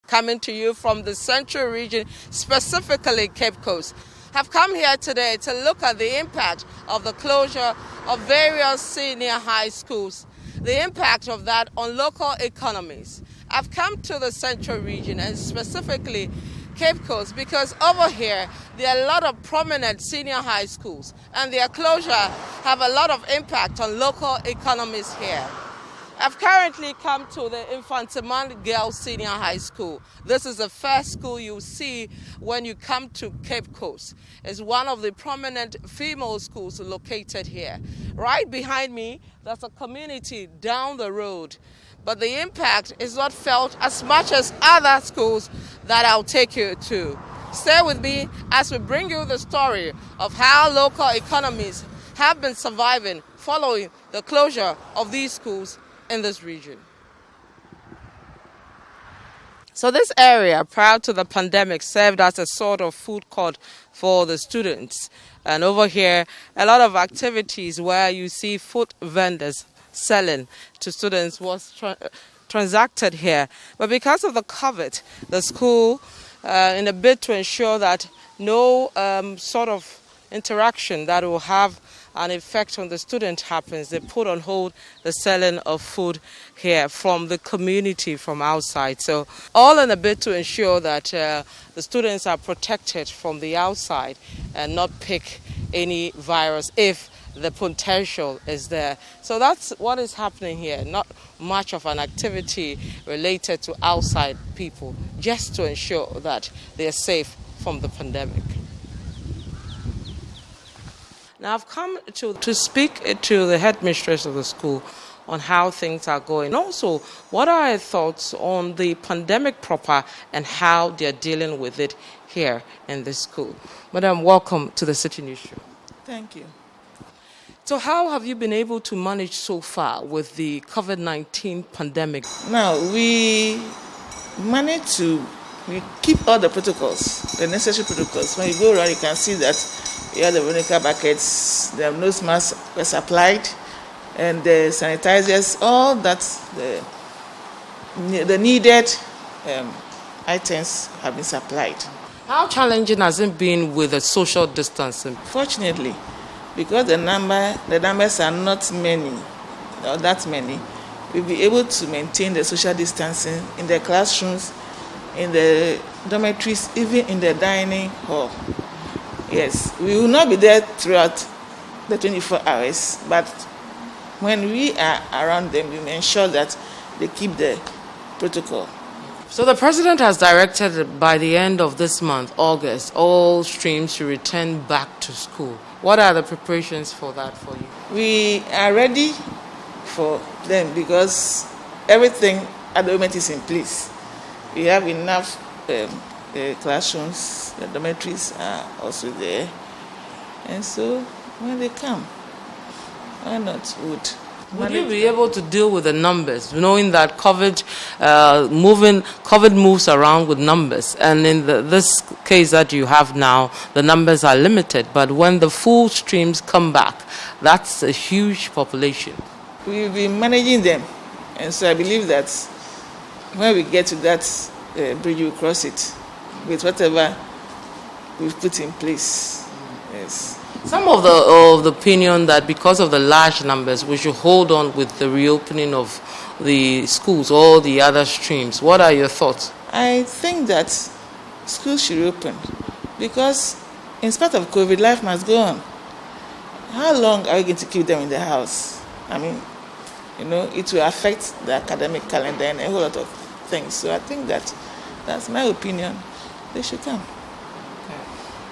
coming to you from the Central Region, specifically Cape Coast. I've come here today to look at the impact of the closure of various senior high schools, the impact of that on local economies. I've come to the Central Region and specifically Cape Coast because over here there are a lot of prominent senior high schools and their closure have a lot of impact on local economies here. I've currently come to the Infantimand Girls Senior High School. This is the first school you see when you come to Cape Coast. It's one of the prominent female schools located here. Right behind me, there's a community down the road. But the impact is not felt as much as other schools that I'll take you to. Stay with me as we bring you the story of how local economies have been surviving following the closure of these schools in this region. So this area, prior to the pandemic, served as a sort of food court for the students. And over here, a lot of activities where you see food vendors selling to students was transacted here. But because of the COVID, the school, in a bid to ensure that no sort of interaction that will have an effect on the student happens, they put on hold the selling of food here from the community from outside. So all in a bid to ensure that the students are protected from the outside and not pick any virus if the potential is there. So that's what is happening here. Not much of an activity related to outside people, just to ensure that they are safe from the pandemic. Now I've come to speak to the headmistress of the school on how things are going. And also, what are her thoughts on the pandemic proper and how they're dealing with it here in the school? Madam, welcome to the Citi News Show. Thank you. So how have you been able to manage so far with the COVID-19 pandemic? Now, we manage to keep all the protocols, the necessary protocols. When you go around, you can see that here the vinegar buckets, the nose masks were supplied, and the sanitizers, all that, the needed items have been supplied. How challenging has it been with the social distancing? Fortunately, because the numbers are not many, or that many, we'll be able to maintain the social distancing in the classrooms, in the dormitories, even in the dining hall. Yes, we will not be there throughout the 24 hours, but when we are around them, we will ensure that they keep the protocol. So the president has directed by the end of this month, August, all streams to return back to school. What are the preparations for that for you? We are ready for them because everything at the moment is in place. We have enough classrooms, the dormitories are also there. And so when they come, why not would you be able to deal with the numbers, knowing that COVID moves around with numbers, and in this case that you have now, the numbers are limited, but when the full streams come back, that's a huge population. We will be managing them, and so I believe that when we get to that bridge, we'll cross it with whatever we've put in place. Yes. Some of the opinion that because of the large numbers, we should hold on with the reopening of the schools or the other streams. What are your thoughts? I think that schools should reopen because in spite of COVID, life must go on. How long are we going to keep them in the house? I mean, it will affect the academic calendar and a whole lot of things. So I think that's my opinion. They should come.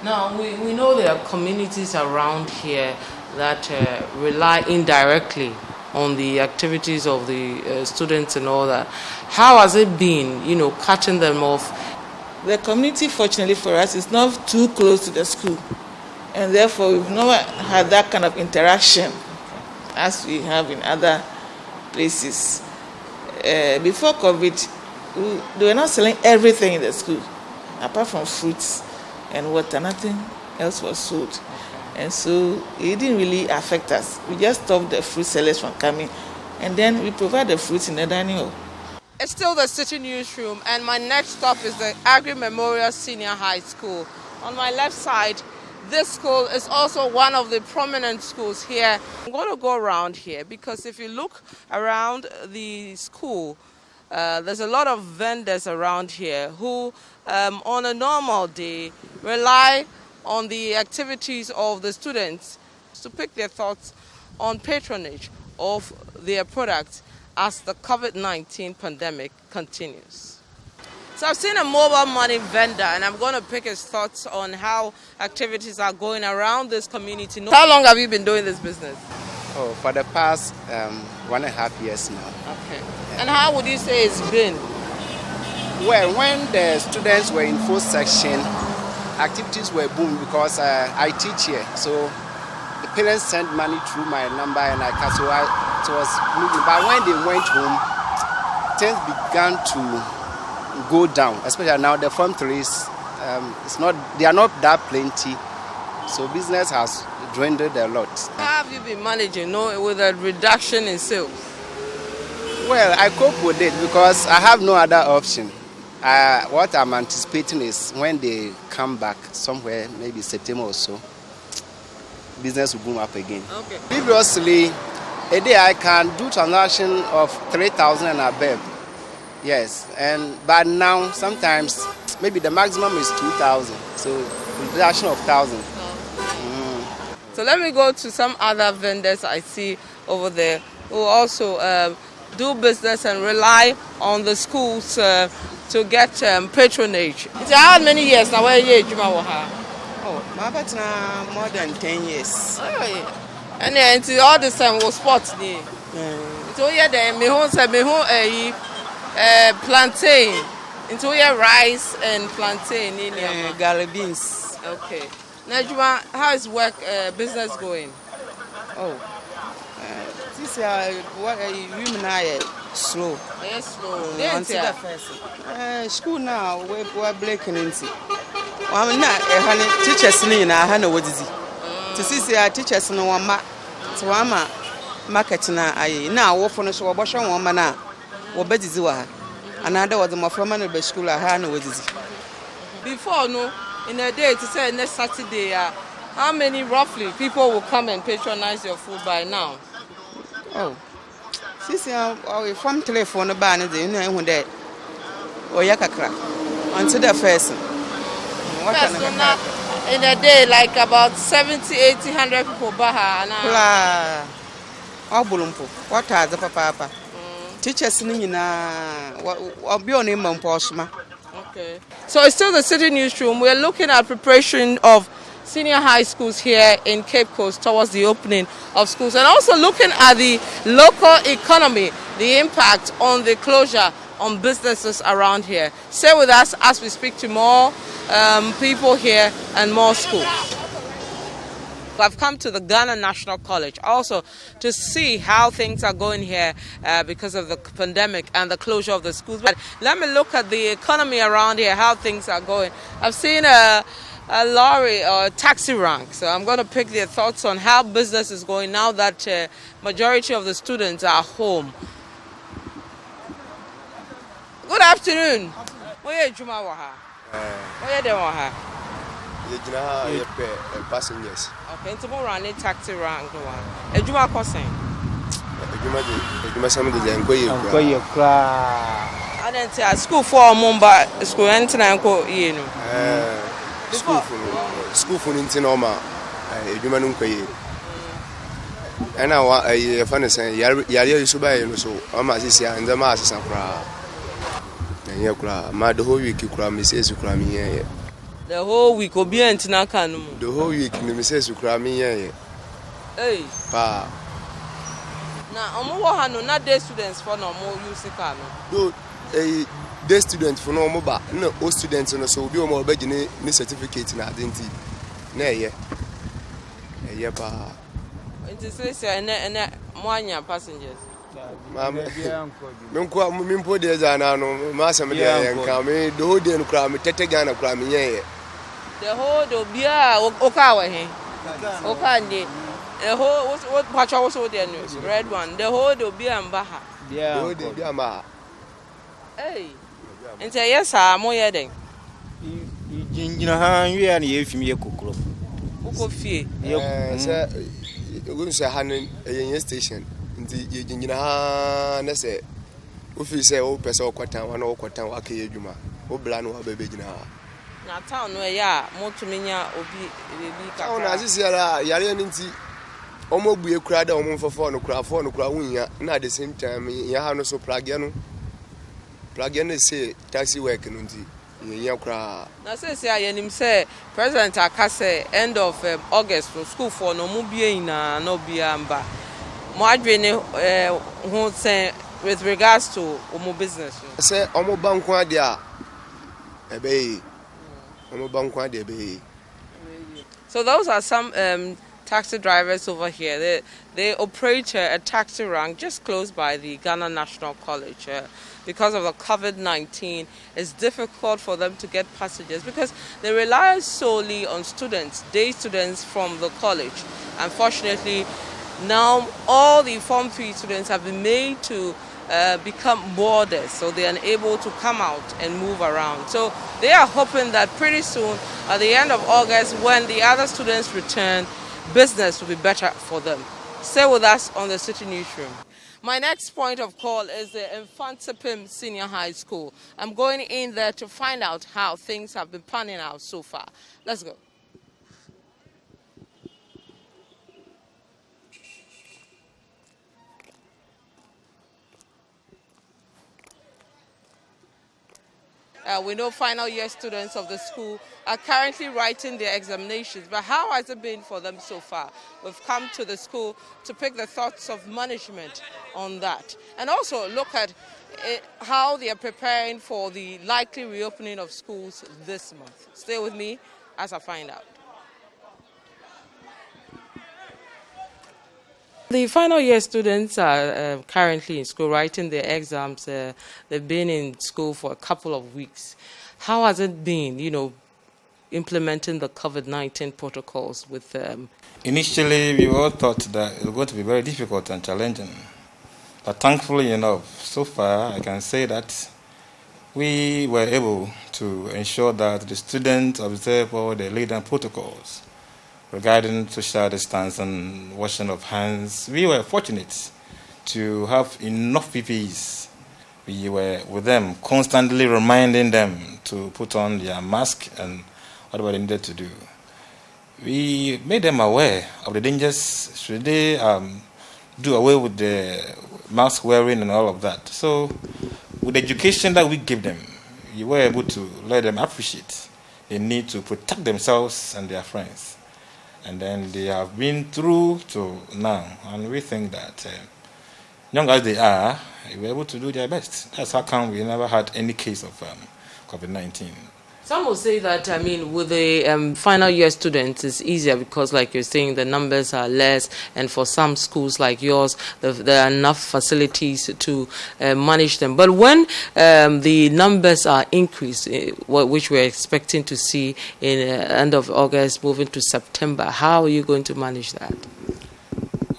Now, we know there are communities around here that rely indirectly on the activities of the students and all that. How has it been, cutting them off? The community, fortunately for us, is not too close to the school. And therefore, we've never had that kind of interaction as we have in other places. Before COVID, they were not selling everything in the school, apart from fruits and water, nothing else was sold. And so it didn't really affect us. We just stopped the fruit sellers from coming, and then we provide the fruits in the dining hall. It's still the Citi newsroom, and my next stop is the Agri Memorial Senior High School. On my left side, this school is also one of the prominent schools here. I'm going to go around here because if you look around the school, there's a lot of vendors around here who, on a normal day, rely on the activities of the students to pick their thoughts on patronage of their products as the COVID-19 pandemic continues. So I've seen a mobile money vendor, and I'm going to pick his thoughts on how activities are going around this community. How long have you been doing this business? Oh, for the past 1.5 years now. Okay. And how would you say it's been? Well, when the students were in full section, activities were booming because I teach here. So the parents sent money through my number and it was moving. But when they went home, things began to go down. Especially now the Form 3s, they are not that plenty. So business has dwindled a lot. How have you been managing with a reduction in sales? Well, I cope with it because I have no other option. What I'm anticipating is when they come back somewhere, maybe September or so, business will boom up again. Okay. Previously, a day I can do transaction of 3,000 and above. Yes, but now sometimes maybe the maximum is 2,000. So reduction of 1,000. So let me go to some other vendors I see over there who also do business and rely on the schools to get patronage. How many years now? Where you My partner more than 10 years. Oh, yeah. And then until all this time was sports day. So yeah, then me home say me home plantain. Into here rice and plantain in Gala beans. Okay. Najwa, how is work business going? This what women are slow. Yes, slow. School now we're breaking into. I'm not teachers in a hand what is it? To see our teachers no one to ama market now work for us or wash on woman now. What bed is another was the more from the school I had no what is it? Before no, in a day to say next Saturday, how many roughly people will come and patronize your food by now? Since we from telephone ban is in that or yakakra until the first. In a day, like about 70, 80, 100 people baha. What are the papa? Teachers what be on him on Postma. Okay. So it's still the Citi newsroom. We're looking at preparation of senior high schools here in Cape Coast towards the opening of schools, and also looking at the local economy, the impact on the closure on businesses around here. Stay with us as we speak to more people here and more schools. I've come to the Ghana National College also to see how things are going here because of the pandemic and the closure of the schools. But let me look at the economy around here, how things are going. I've seen a lorry or taxi rank, so I'm going to pick their thoughts on how business is going now that majority of the students are home. Good afternoon. Where are you doing? Where are you Passengers. Okay, into more running taxi rank. A Juma crossing. I didn't say school for Mumbai, school entering and go, you know. School for Nintinoma, a human pay. And now I find saying, Yaria is so bad, so I'm as is and the mass and cry. And you cry, my the whole week you cry, Mrs. You cry me here. The whole week will be into Nakan. The whole week, Mrs. You cry me here. Hey, Pa. now, I'm not day students for no more music. Do a day student for no mobile, no, all students on a so do more beginning certificate in identity. Nay, yeah, pa. It is and one passengers. Don't quote me for days and I know Master and come in, the whole day and cram, Tetagana cram, yeah. The whole do beer Okawa, Okandi. The whole what watch also their news, red one, the whole do beer and Baha. Yeah, Hey. Into yes, I'm more yet. You know how you are if you cook. Uko fie. Sir, we're going to have a station. You know, and I say, if you say, oh, person, what time, one or what time, what can you do? Oh, Blano, baby, now. Now, town where ya, more to me, obi, Town as is Yarian. Almost be a crowd almost for phone, not the same time. You have no so plug in, say, taxi working on the young crowd. Now, says I say, President Akase, end of August from school for no mubiana, no biamba. Madrine, who say, with regards to Omo business. I say, Omo Bankwa dia, a bay. Omo Bankwa de bay. So, those are some taxi drivers over here. They operate a taxi rank just close by the Ghana National College. Because of the COVID-19, it's difficult for them to get passengers because they rely solely on students, day students from the college. Unfortunately, now all the Form 3 students have been made to become boarders, so they are unable to come out and move around. So they are hoping that pretty soon, at the end of August, when the other students return, business will be better for them. Stay with us on the Citi Newsroom. My next point of call is the Infantipim Senior High School. I'm going in there to find out how things have been panning out so far. Let's go. We know final year students of the school are currently writing their examinations, but how has it been for them so far? We've come to the school to pick the thoughts of management on that and also look at how they are preparing for the likely reopening of schools this month. Stay with me as I find out. The final year students are currently in school writing their exams. They've been in school for a couple of weeks. How has it been, implementing the COVID-19 protocols with them? Initially, we all thought that it was going to be very difficult and challenging. But thankfully enough, so far, I can say that we were able to ensure that the students observe all the laid down protocols regarding social distance and washing of hands. We were fortunate to have enough PPEs. We were with them, constantly reminding them to put on their mask and whatever they needed to do. We made them aware of the dangers should they do away with the mask wearing and all of that. So with the education that we give them, we were able to let them appreciate the need to protect themselves and their friends. And then they have been through to now, and we think that young as they are, they were able to do their best. That's how come we never had any case of COVID-19. Some will say that, with the final year students, it's easier because, like you're saying, the numbers are less, and for some schools like yours, there are enough facilities to manage them. But when the numbers are increased, which we're expecting to see in end of August, moving to September, how are you going to manage that?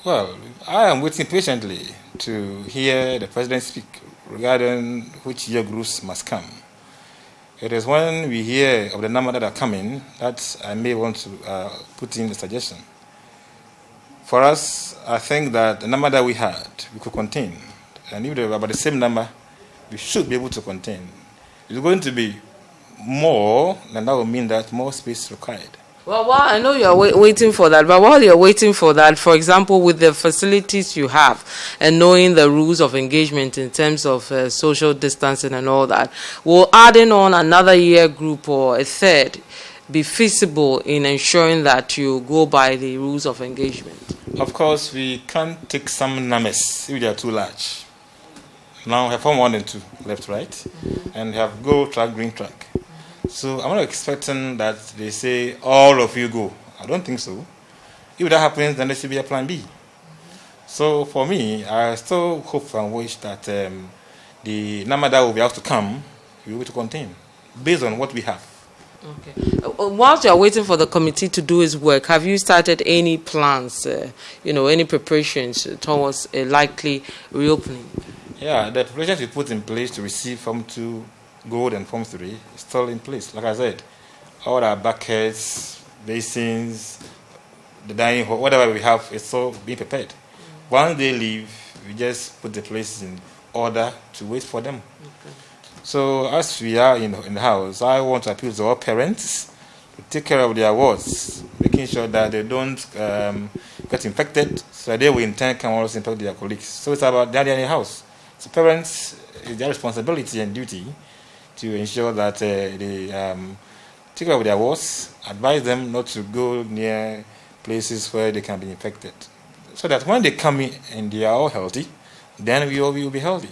Well, I am waiting patiently to hear the President speak regarding which year groups must come. It is when we hear of the number that are coming that I may want to put in a suggestion. For us, I think that the number that we had, we could contain. And if they were about the same number, we should be able to contain. If it's going to be more, then that will mean that more space required. Well, I know you're waiting for that, but while you're waiting for that, for example, with the facilities you have and knowing the rules of engagement in terms of social distancing and all that, will adding on another year group or a third be feasible in ensuring that you go by the rules of engagement? Of course, we can't take some numbers if they are too large. Now we have Form 1 and 2, left, right, and we have go track, green track. So I'm not expecting that they say, all of you go. I don't think so. If that happens, then there should be a plan B. So for me, I still hope and wish that the number that will be able to come, we will be able to contain, based on what we have. Okay. Whilst you're waiting for the committee to do its work, have you started any plans, any preparations towards a likely reopening? Yeah, the preparations we put in place to receive Form 2 Gold and Form 3 is still in place. Like I said, all our buckets, basins, the dining hall, whatever we have, it's all being prepared. Once they leave, we just put the place in order to wait for them. Okay. So as we are in the house, I want to appeal to all parents to take care of their wards, making sure that they don't get infected, so that they will in turn can also infect their colleagues. So it's about their in the house. So parents, it's their responsibility and duty to ensure that they take care of their wards, advise them not to go near places where they can be infected, so that when they come in and they are all healthy, then we will be healthy.